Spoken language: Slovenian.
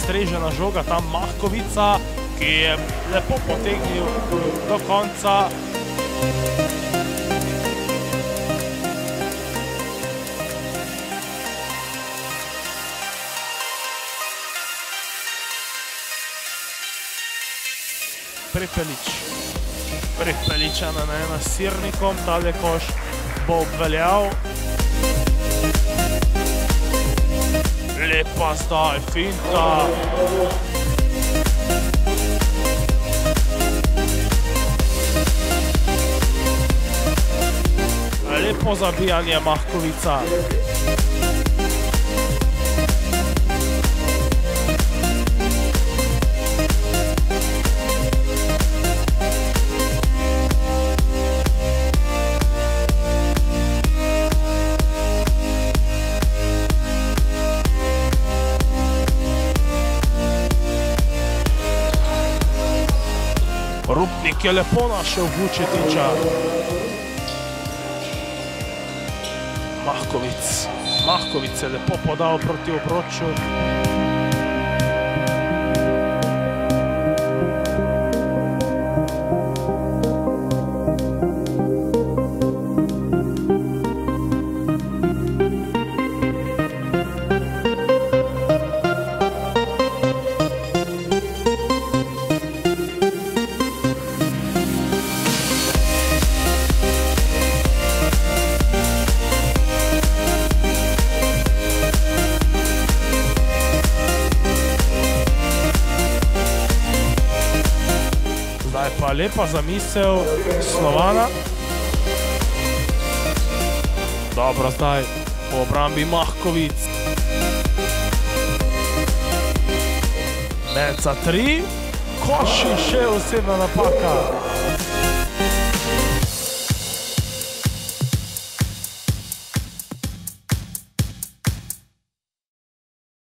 iztrežena žoga, tam Mahkovica, ki je lepo potegnil do konca. Prepeličana na Sirnikom, tale koš bo obveljal. Lepa zdaj, finta. Lepo zabijanje Mahkovica. Rupnik je lepo našel Vučetiča. Mahkovic je lepo podal proti obroču. Zdaj pa lepa zamisel Slovana. Dobro, zdaj po obrambi Mahkovic. Menca 3, koš in še osebna napaka.